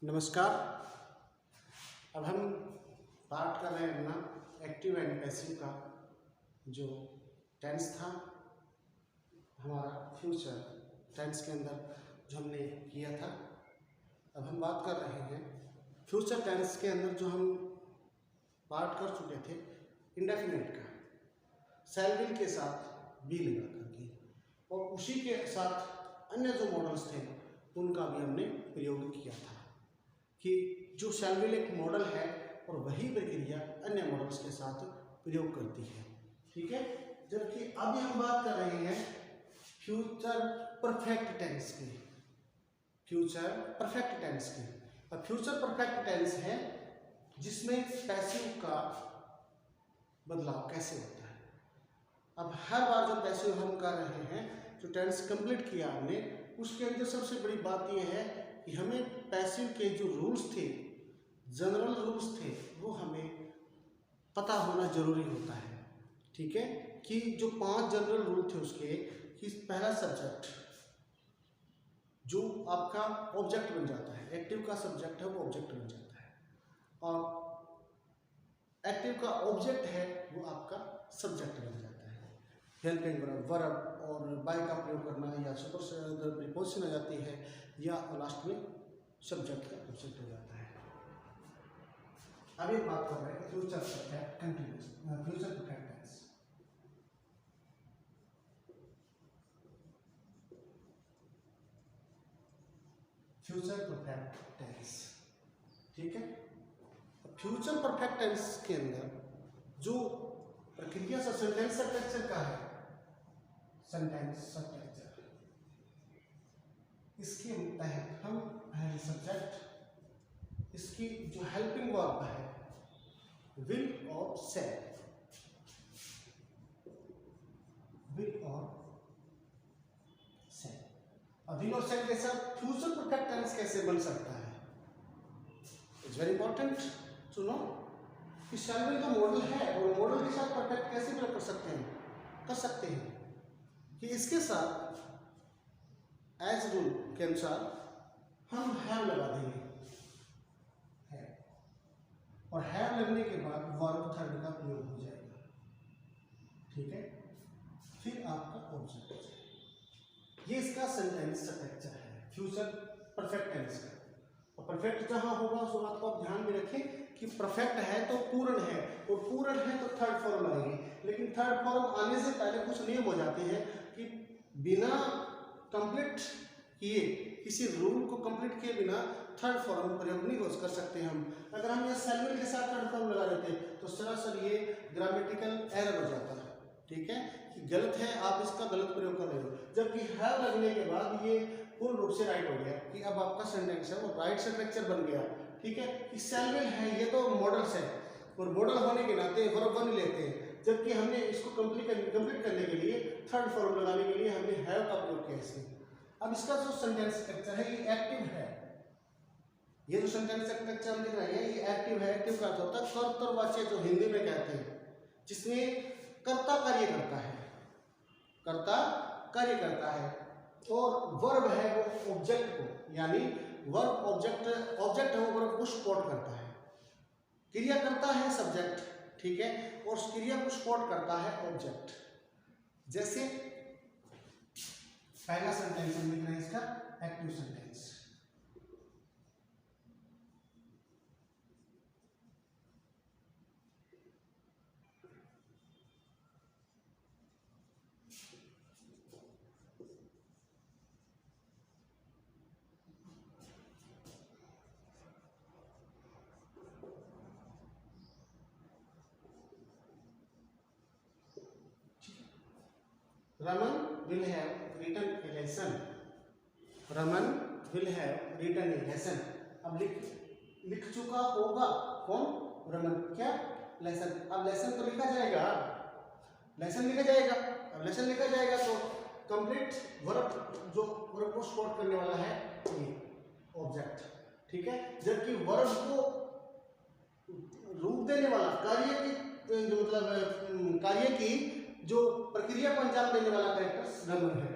नमस्कार। अब हम बात कर रहे हैं अपना एक्टिव एंड पैसिव का जो टेंस था हमारा फ्यूचर टेंस के अंदर जो हमने किया था। अब हम बात कर रहे हैं फ्यूचर टेंस के अंदर जो हम बात कर चुके थे इंडेफिनिट का, शैल विल के साथ बी लगा करके, और उसी के साथ अन्य जो मॉडल्स थे उनका भी हमने प्रयोग किया था कि जो शैल विल एक मॉडल है और वही प्रक्रिया अन्य मॉडल्स के साथ प्रयोग करती है। ठीक है, जबकि अभी हम बात कर रहे हैं फ्यूचर परफेक्ट टेंस की। फ्यूचर परफेक्ट टेंस की, अब फ्यूचर परफेक्ट टेंस है जिसमें पैसिव का बदलाव कैसे होता है। अब हर बार जो पैसिव हम कर रहे हैं, जो टेंस कंप्लीट किया हमने, उसके अंदर सबसे बड़ी बात यह है कि हमें पैसिव के जो रूल्स थे, जनरल रूल्स थे, वो हमें पता होना जरूरी होता है। ठीक है, कि जो 5 जनरल रूल थे उसके, कि पहला सब्जेक्ट जो आपका ऑब्जेक्ट बन जाता है, एक्टिव का सब्जेक्ट है वो ऑब्जेक्ट बन जाता है, और एक्टिव का ऑब्जेक्ट है वो आपका सब्जेक्ट बन जाता है। हेल्पिंग वर्ब और बाय का प्रयोग करना, या सुपर से प्रीपोजिशन आ जाती है, या लास्ट में सब्जेक्ट का ऑब्जेक्ट हो जाता है। अभी बात कर रहे हैं future perfect continuous, future perfect tense. Future perfect tense, ठीक है। फ्यूचर परफेक्ट टेंस के अंदर जो प्रक्रिया सेंटेंस स्ट्रक्चर का है, सेंटेंस स्ट्रक्चर, इसके तहत हम पहले सब्जेक्ट, इसकी जो हेल्पिंग वर्ब है विल और शैल, विल और शैल। अब विल और शैल के साथ फ्यूचर परफेक्ट टेंस कैसे बन सकता है, it's very important to know कि शैल विल का मॉडल है और मॉडल के साथ परफेक्ट कैसे प्रयोग कर सकते हैं कि इसके साथ एज रूल के अनुसार हम हैव लगा देंगे, है, और हैव लगने के बाद वर्ब थर्ड का प्रयोग हो जाएगा। ठीक है, फिर आपका ऑब्जेक्ट हो जाएगा। ये इसका सेंटेंस स्ट्रक्चर है फ्यूचर परफेक्ट टेंस का। और परफेक्ट जहां होगा उस बात को आप ध्यान में रखें कि परफेक्ट है तो पूर्ण है, और पूर्ण है तो थर्ड फॉर्म आएगी। लेकिन थर्ड फॉर्म आने से पहले कुछ नियम हो जाते हैं कि बिना कंप्लीट किए, किसी रूल को कंप्लीट किए बिना थर्ड फॉर्म प्रयोग नहीं कर सकते हम। अगर हम ये शैल विल के साथ थर्ड फॉर्म लगा देते तो सरासर ये ग्रामेटिकल एरर हो जाता है। ठीक है, कि गलत है, आप इसका गलत प्रयोग कर रहे हो। जबकि हैव लगने के बाद ये पूर्ण रूप से राइट हो गया कि अब आपका सेंटेंस है वो राइट स्ट्रक्चर बन गया। ठीक है, कि शैल विल है ये तो मॉडल्स है, और मॉडल होने के नाते वर्ब वन लेते हैं, जबकि हमने इसको कंप्लीट करने के लिए थर्ड फॉर्म लगाने के लिए हमने हैव का प्रयोग किया इसमें। अब इसका जो सेंटेंस स्ट्रक्चर है ये एक्टिव है। ये जो सेंटेंस स्ट्रक्चर हम लिख रहे हैं ये एक्टिव है। एक्टिव का अर्थ होता है कर्तव्यवाची, जो हिंदी में कहते हैं, जिसमें कर्ता कार्य करता है, कर्ता कार्य करता है, और वर्ब है वो ऑब्जेक्ट को, यानी वर्ब ऑब्जेक्ट है वो वर्ब को सपोर्ट करता है। क्रिया करता है सब्जेक्ट, ठीक है, और उस क्रिया को सपोर्ट करता है ऑब्जेक्ट। जैसे पहला सेंटेंस हम लिख रहे हैं इसका active sentence, Raman will have written a lesson. Raman will have written a lesson. अब लिख चुका होगा कौन, रमन, क्या, लेसन। अब लेसन तो लिखा जाएगा, लेसन लिखा जाएगा। अब लेसन लिखा जाएगा तो कंप्लीट वर्ब, जो वर्ब को सपोर्ट करने वाला है ये ऑब्जेक्ट। ठीक है, जबकि वर्ब को रूप देने वाला, कार्य की जो मतलब कार्य की जो प्रक्रिया को अंजाम देने वाला कैरेक्टर रमन है,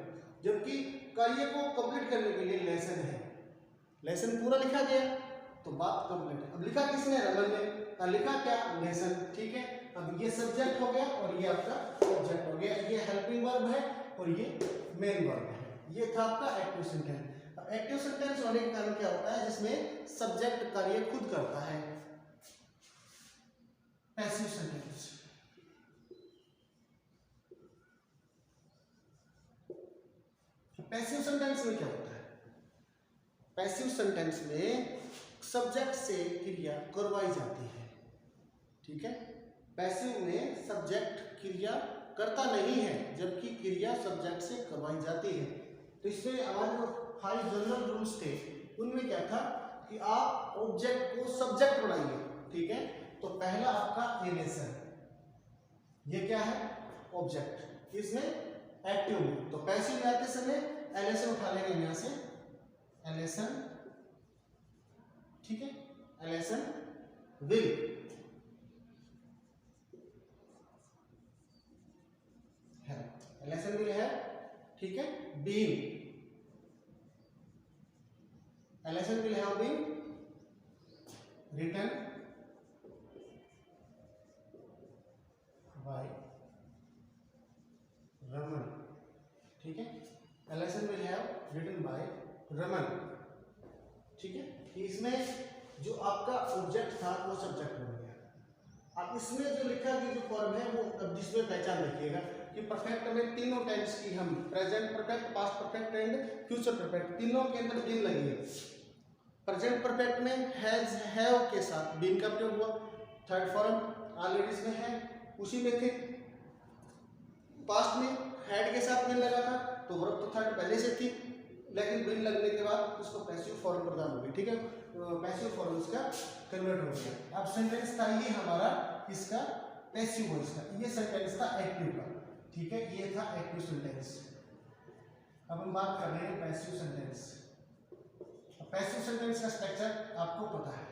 जबकि कार्य को कंप्लीट करने के लिए लेसन है। लेसन पूरा लिखा गया, तो बात कंप्लीट है। अब लिखा किसने? रमन ने। लिखा क्या? लेसन। ठीक है, अब ये सब्जेक्ट हो गया और ये आपका ऑब्जेक्ट हो गया। ये हेल्पिंग वर्ब है और ये मेन वर्ब है। ये था आपका एक्टिव सेंटेंस। अब एक्टिव सेंटेंस होने के कारण क्या होता है? जिसमें सब्जेक्ट कार्य खुद करता है। Passive sentence. पैसिव सेंटेंस में क्या होता है? पैसिव सेंटेंस में सब्जेक्ट से क्रिया करवाई जाती है। ठीक है, पैसिव में सब्जेक्ट क्रिया करता नहीं है, जबकि क्रिया सब्जेक्ट से करवाई जाती है। तो इसमें हमारे जो 5 जनरल रूल्स थे उनमें क्या था कि आप ऑब्जेक्ट को सब्जेक्ट बनाइए। ठीक है, तो पहला आपका एलेसन, ये क्या है? ऑब्जेक्ट। इसमें एक्टिव में, तो पैसिव में आते समय एलेसन उठा लेंगे यहां से, एलेसन। ठीक है, एलेसन विल है, एलेसन विल है। ठीक है, been, a lesson will have been written by Raman. ठीक है, a lesson will have written by Raman. ठीक है, इसमें जो आपका ऑब्जेक्ट था वो सब्जेक्ट बन गया। अब इसमें जो लिखा कि जो फॉर्म है वो अब जिसमें पहचान रखिएगा कि परफेक्ट में तीनों टेंस की हम present perfect, past perfect and future perfect तीनों के अंदर बीन लगी है। प्रेजेंट परफेक्ट में हैज हैव के साथ बीन का प्रयोग हुआ। थर्ड फॉर्म ऑलरेडी इसमें है, उसी में थे। पास्ट में हैड के साथ बीन लगा था, तो वर्ब तो थर्ड पहले से थी, लेकिन बीन लगने के बाद उसको पैसिव फॉर्म प्रदान हो गई। ठीक है, पैसिव फॉर्म इसका कन्वर्ट हो गया। अब सेंटेंस था ये हमारा इसका पैसिव वॉइस का, ये सेंटेंस था एक्टिव का। ठीक है, ये था एक्टिव सेंटेंस। अब हम बात कर रहे हैं पैसिव सेंटेंस। पैसिव सेंटेंस का स्ट्रक्चर आपको पता है।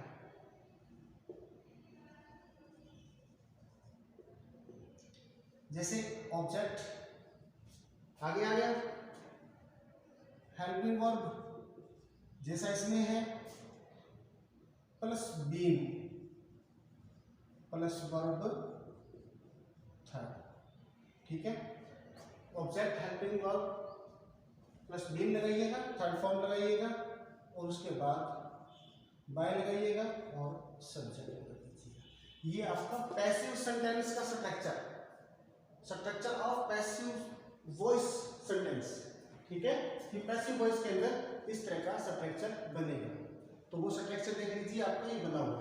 जैसे ऑब्जेक्ट आगे आ गया, हेल्पिंग वर्ब जैसा इसमें है, plus been plus verb third. ठीक है, object helping verb plus been लगाइएगा, थर्ड फॉर्म लगाइएगा और उसके बाद बाय लगाइएगा और सब्जेक्ट लगा दीजिएगा। ये आपका पैसिव सेंटेंस का structure of passive voice sentence. ठीक है, कि पैसिव वॉइस के अंदर इस तरह का स्ट्रक्चर बनेगा। तो वो स्ट्रक्चर देख लीजिए, आपका ये बना हुआ।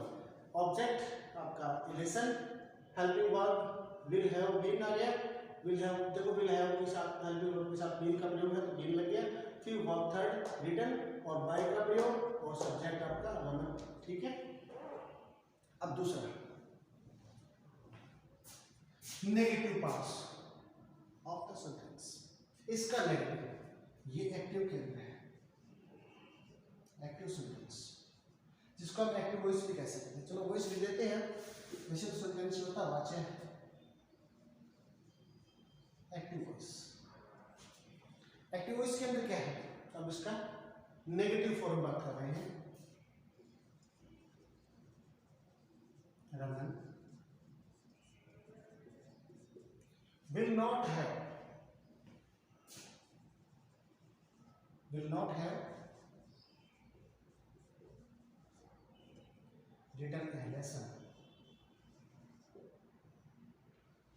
ऑब्जेक्ट आपका a lesson, helping verb will have been आ गया, विल हैव, देखो विल हैव के साथ हेल्पिंग वर्ब के साथ बीन का प्रयोग है तो बीन लग गया। फिर वर्ब थर्ड रिटन और बाय का प्रयोग और सब्जेक्ट आपका रमन। ठीक है, अब दूसरा negative parts of the sentence. इसका नेगेटिव, ये एक्टिव के अंदर है, एक्टिव सेंटेंस जिसको हम एक्टिव वॉइस भी कह सकते हैं। चलो वॉइस लिख देते हैं, वैसे तो सेंटेंस होता है वाच्य एक्टिव वॉइस। एक्टिव वॉइस के अंदर क्या है? अब इसका नेगेटिव फॉर्म बात कर रहे हैं। Raman will not have written a lesson.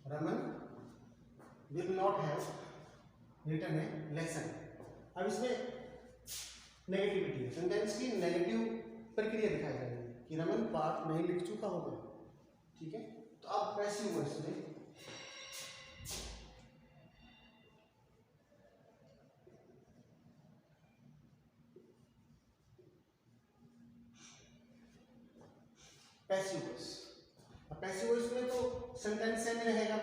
Raman will not have written a lesson. अब इसमें नेगेटिविटी है, सेंटेंस की नेगेटिव प्रक्रिया दिखाई जा रही है कि रमन पाठ नहीं लिख चुका होगा। ठीक है, तो अब पैसिव वॉइस में पैसिव वॉइस, पैसिव वॉइस में तो सेंटेंस सेम रहेगा।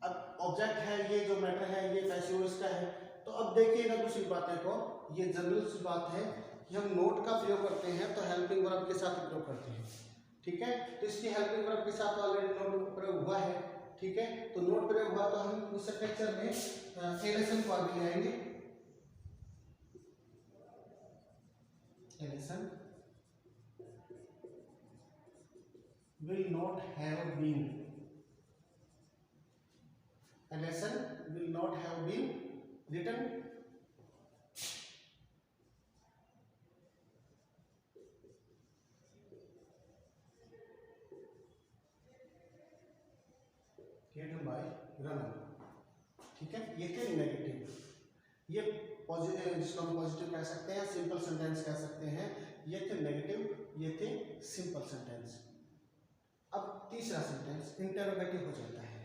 अब ऑब्जेक्ट है, ये जो मैटर है ये पैसिव वॉइस का है। तो अब देखिएगा दूसरी बातें को, ये जनरल सी बात है कि हम नोट का प्रयोग करते हैं तो हेल्पिंग वर्ब के साथ प्रयोग करते हैं। ठीक है, तो इसकी हेल्पिंग वर्ब के साथ ऑलरेडी नोट प्रयोग हुआ है। ठीक है, तो नोट प्रयोग हुआ तो हम इस स्ट्रक्चर में एलेसन को आगे ले आएंगे। एलेसन will not have been. A lesson will not have been written. Written by Raman. ठीक है, ये थे नेगेटिव, ये पॉजिटिव, जिसको हम पॉजिटिव कह सकते हैं, सिंपल सेंटेंस कह सकते हैं। ये थे नेगेटिव, ये थे सिंपल सेंटेंस। अब तीसरा सेंटेंस इंटरोगेटिव हो जाता है।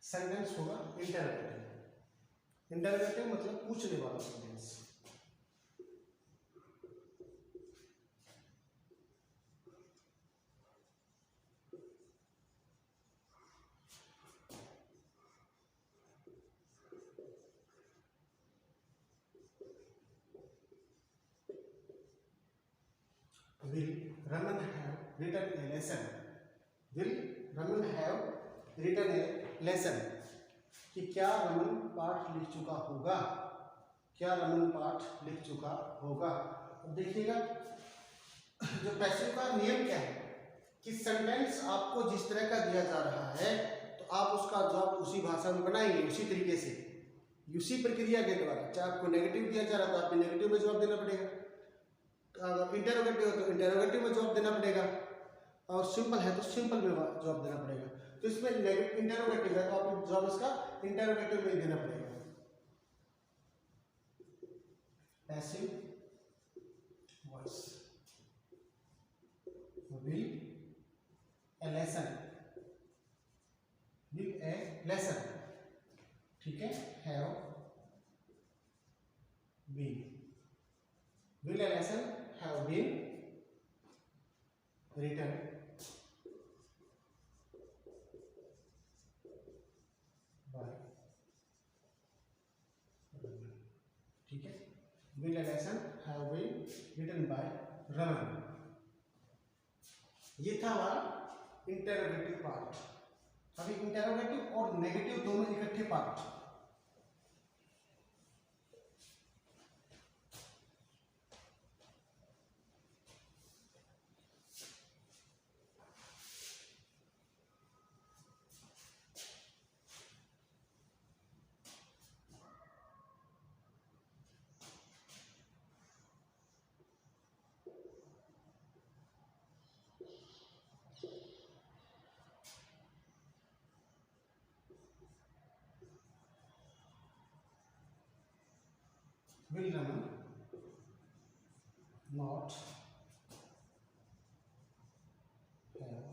सेंटेंस होगा इंटरोगेटिव। इंटरोगेटिव मतलब पूछने वाला sentence. Will Raman have written a lesson? Will Raman have written a lesson? कि क्या रमन पाठ लिख चुका होगा? क्या रमन पाठ लिख चुका होगा? अब देखिएगा, जो पैसिव का नियम क्या है कि सेंटेंस आपको जिस तरह का दिया जा रहा है तो आप उसका जवाब उसी भाषा में बनाएंगे, उसी तरीके से, उसी प्रक्रिया के द्वारा। चाहे आपको नेगेटिव दिया जा रहा है तो आपको नेगेटिव में जवाब देना पड़ेगा, अगर इंटरोगेटिव हो तो इंटरोगेटिव में जवाब देना पड़ेगा, और सिंपल है तो सिंपल में जवाब देना पड़ेगा। तो इसमें इंटरोगेटिव है तो आपको जवाब इसका इंटरोगेटिव में देना पड़ेगा। Passive voice. will a lesson, will a lesson, ठीक है, have been, will a lesson have been written by Raman, ठीक है, will a lesson have been written by Raman। ये था हमारा इंटरोगेटिव पार्ट। अभी इंटरोगेटिव और नेगेटिव दोनों इकट्ठे part. Will Raman not have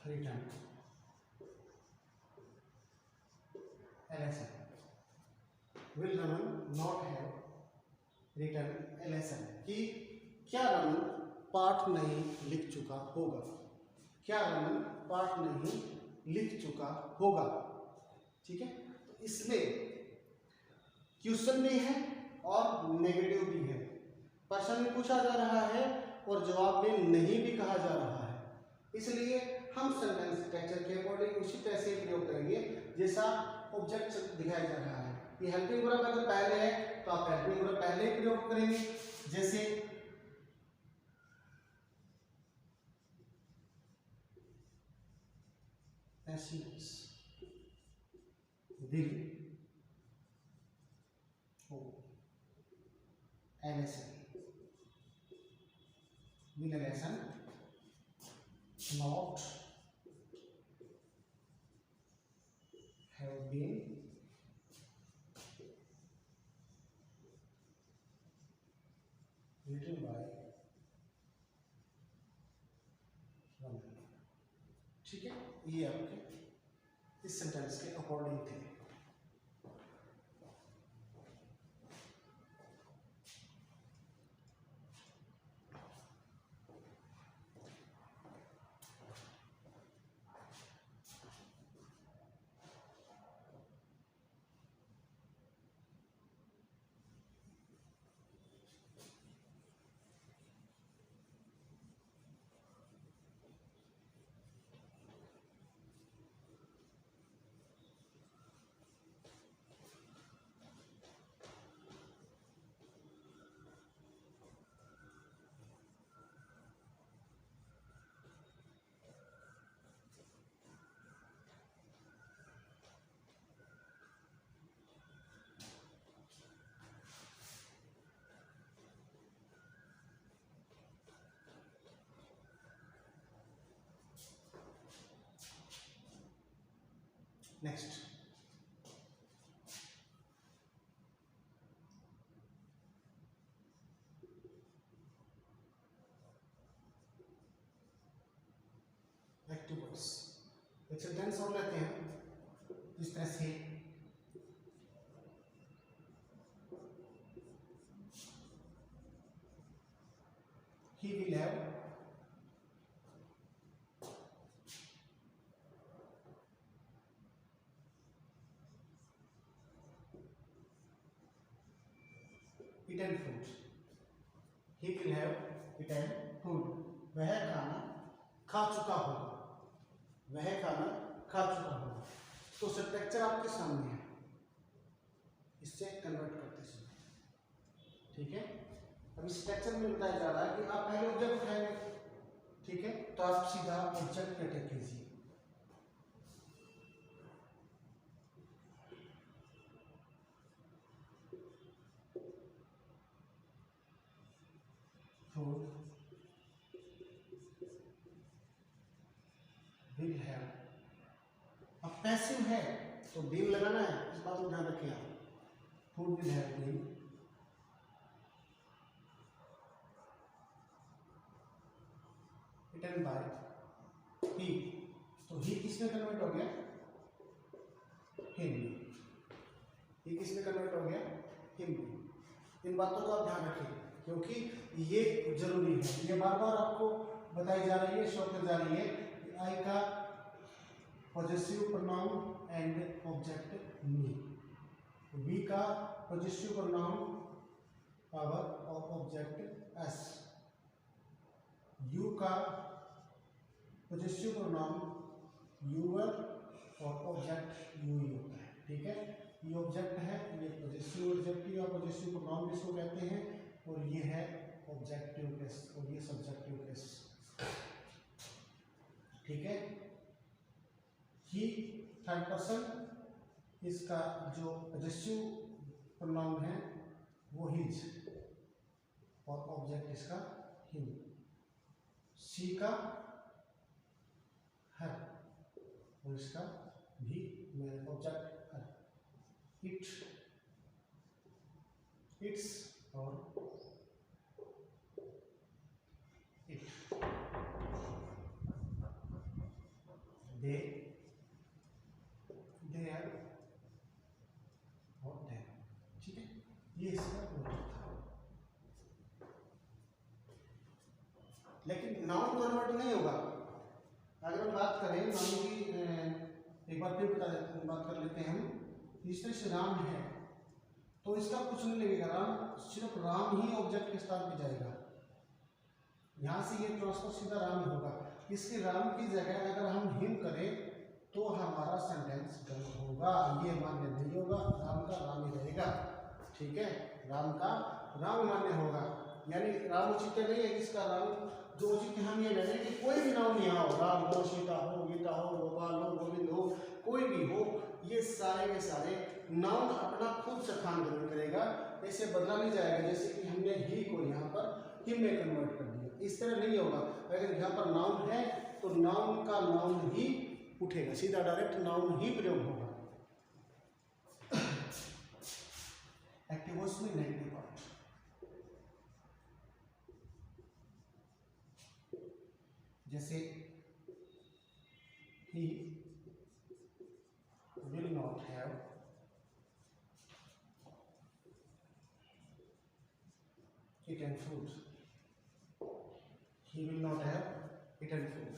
written a lesson? Will Raman not have written a lesson? कि क्या रमन पाठ नहीं लिख चुका होगा? क्या रमन पाठ नहीं लिख चुका होगा? ठीक है, इसमें क्वेश्चन भी है और नेगेटिव भी है। प्रश्न में पूछा जा रहा है और जवाब में नहीं भी कहा जा रहा है, इसलिए हम सेंटेंस स्ट्रक्चर के अकॉर्डिंग उसी तरह से प्रयोग करेंगे जैसा ऑब्जेक्ट दिखाया जा रहा है। ये हेल्पिंग वर्ब अगर पहले है तो आप हेल्पिंग वर्ब पहले ही प्रयोग करेंगे, जैसे passives, will a lesson, will a lesson not have been written by Raman। ठीक है, ये आपके इस सेंटेंस के अकॉर्डिंग थे। Next, active voice. एक सेंटेंस और लेते हैं इस तरह से, he will have eaten food, he will have eaten food, वह खाना खा चुका होगा, वह खाना खा चुका होगा। तो स्ट्रक्चर आपके सामने है, इससे कन्वर्ट करते समय, ठीक है। अब इस स्ट्रक्चर में बताया जा रहा है कि आप पहले ऑब्जेक्ट उठाएंगे, ठीक है, तो आप सीधा ऑब्जेक्ट पे अटैक कीजिए। फूड विल हैव, अब पैसिव है तो विल लगाना है, इस बात को ध्यान रखिए आप। Food will have been eaten by he, तो ही किसमें कन्वर्ट हो गया, हिम। ही किसमें कन्वर्ट हो गया, हिम। इन बातों का आप ध्यान रखिए क्योंकि ये जरूरी है, ये बार बार आपको बताई जा रही है, शो कर जा रही है। आई का possessive pronoun and object me, we का possessive pronoun our of object us, you का पॉजेसिव प्रोनाउन यूवर और ऑब्जेक्ट यू ही होता है, ठीक है। ये ऑब्जेक्ट है, ये पॉजेसिव ऑब्जेक्टिव या पॉजेसिव प्रोनाउन भी इसको कहते हैं, और ये है ऑब्जेक्टिव केस और ये सब्जेक्टिव केस, ठीक है। ही थर्ड पर्सन, इसका जो पॉजेसिव प्रोनाउन है वो हिज और ऑब्जेक्ट इसका हिम। शी का हर और इसका भी मेल, ऑब्जेक्ट हर। इट, इट्स और इट। दे, देयर और देयर, ठीक है। ये इसका ऑब्जेक्ट था, लेकिन नाउन कन्वर्ट नहीं होगा। अगर हम बात करें नाउन की, एक बार फिर बात कर लेते हैं हम। इस तरह से राम है तो इसका कुछ नहीं लगेगा, राम सिर्फ राम ही ऑब्जेक्ट के स्थान पे जाएगा, यहाँ से ये ट्रांसफर सीधा राम ही होगा। इसके राम की जगह अगर हम हिम करें तो हमारा सेंटेंस गलत होगा, ये मान्य नहीं होगा, राम का राम ही रहेगा, ठीक है। राम का राम मान्य होगा, यानी राम उचित नहीं है, इसका राम जो उचित हम ये ले लें कि कोई भी नाम नहीं हो, राम हो, सीता हो, गीता हो, गोपाल हो, गोविंद हो, कोई भी हो, ये सारे के सारे नाउन अपना खुद से स्थान ग्रहण करेगा, ऐसे बदला नहीं जाएगा। जैसे कि हमने ही को यहाँ पर हिम में कन्वर्ट कर दिया, इस तरह नहीं होगा। अगर यहाँ पर नाउन है तो नाउन का नाउन ही उठेगा, सीधा डायरेक्ट नाउन ही प्रयोग होगा। एक्टिव वॉइस में नेगेटिव पार्ट, जैसे he will not have eaten food, he will not have eaten food,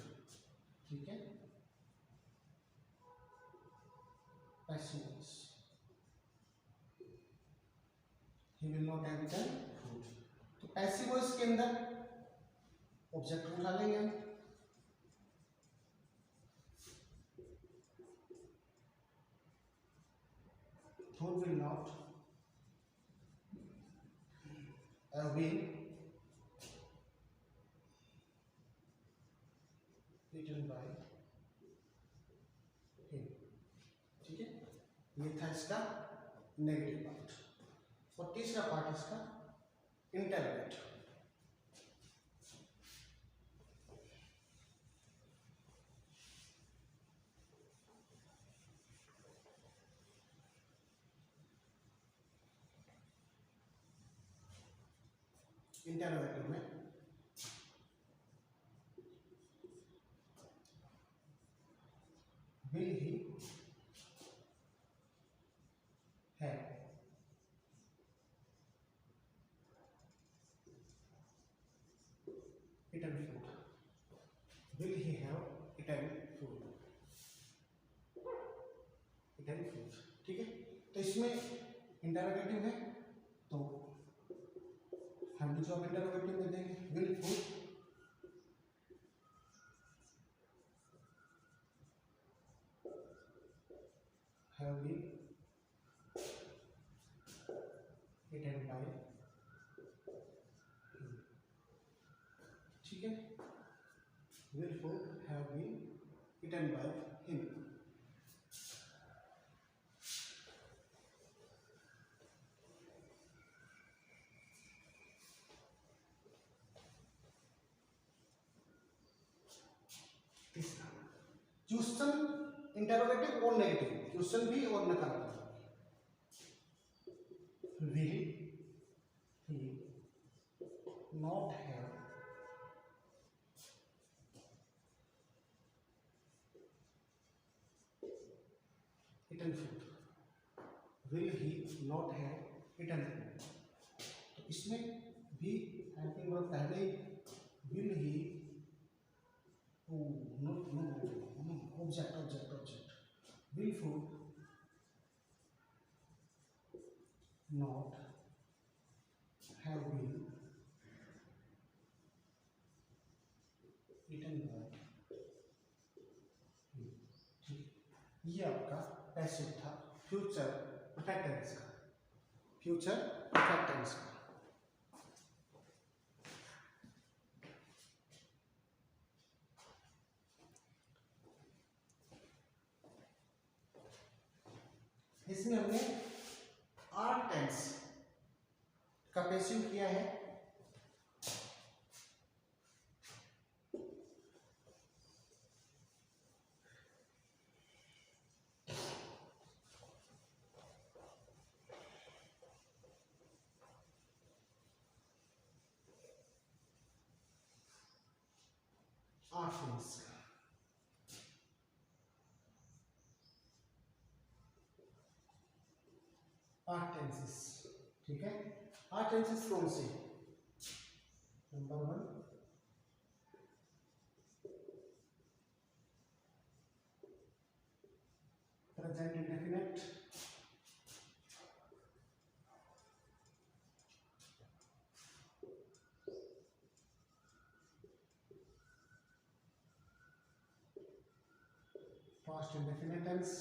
ठीक है। Passive voice, he will not have eaten food, तो पैसिव वॉइस के अंदर ऑब्जेक्ट उठा लेंगे हम, food will not have been eaten by him, ठीक है। ये था इसका नेगेटिव पार्ट, और तीसरा पार्ट इसका इंटरवेट। इंटरोगेटिव में will he have eaten food? Will he have eaten food? Eaten food, ठीक है। तो इसमें इंटरोगेटिव है तो हम भी जवाब इंटरोगेटिव में देंगे, will food have been eaten by him, ठीक है। will food have been eaten by him। तीसरा क्वेश्चन इंटरोगेटिव और नेगेटिव, क्वेश्चन भी और नकारात्मक। will he not have eaten food? will he not have eaten food? तो इसमें भी हेल्पिंग वर्ब पहले ही will he object will food not have been eaten by him, ठीक। ये आपका पैसिव था फ्यूचर परफेक्ट टेंस का, फ्यूचर परफेक्ट टेंस का। इसमें हमने आर टेंस का पैसिव किया है। आर टेंस का आर टेंसेस, ठीक है। आर टेंसेस कौन से? Number 1 present indefinite, past indefinite tense,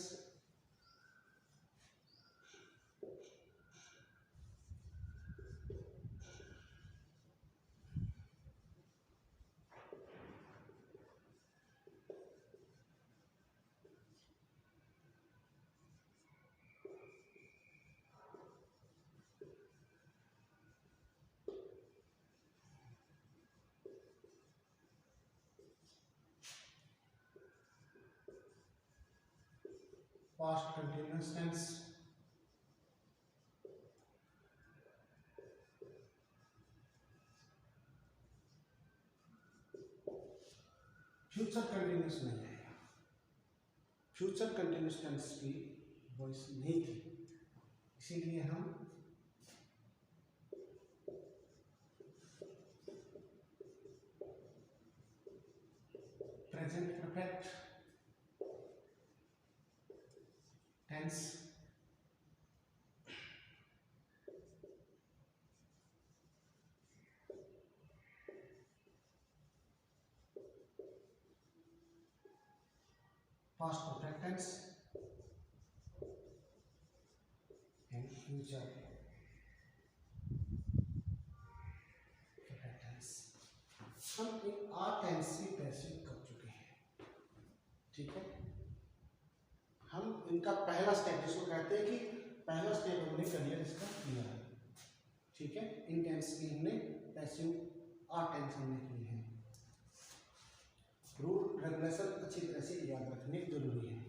past continuous tense, future continuous नहीं आएगा, फ्यूचर कंटिन्यूअस टेंस की वॉइस नहीं थी, इसीलिए हम present perfect tense, past perfect tense and future perfect tense हम इन आर टेंस की पैसिव कर चुके हैं, ठीक है। हम इनका पहला स्टेप जिसको कहते हैं कि पहला स्टेप हमने करियर इसका किया है, ठीक है। इन टेंस की हमने पैसिव आर टेंस हमने की है। रूल रेगुलेशन अच्छी तरह से याद रखने जरूरी है।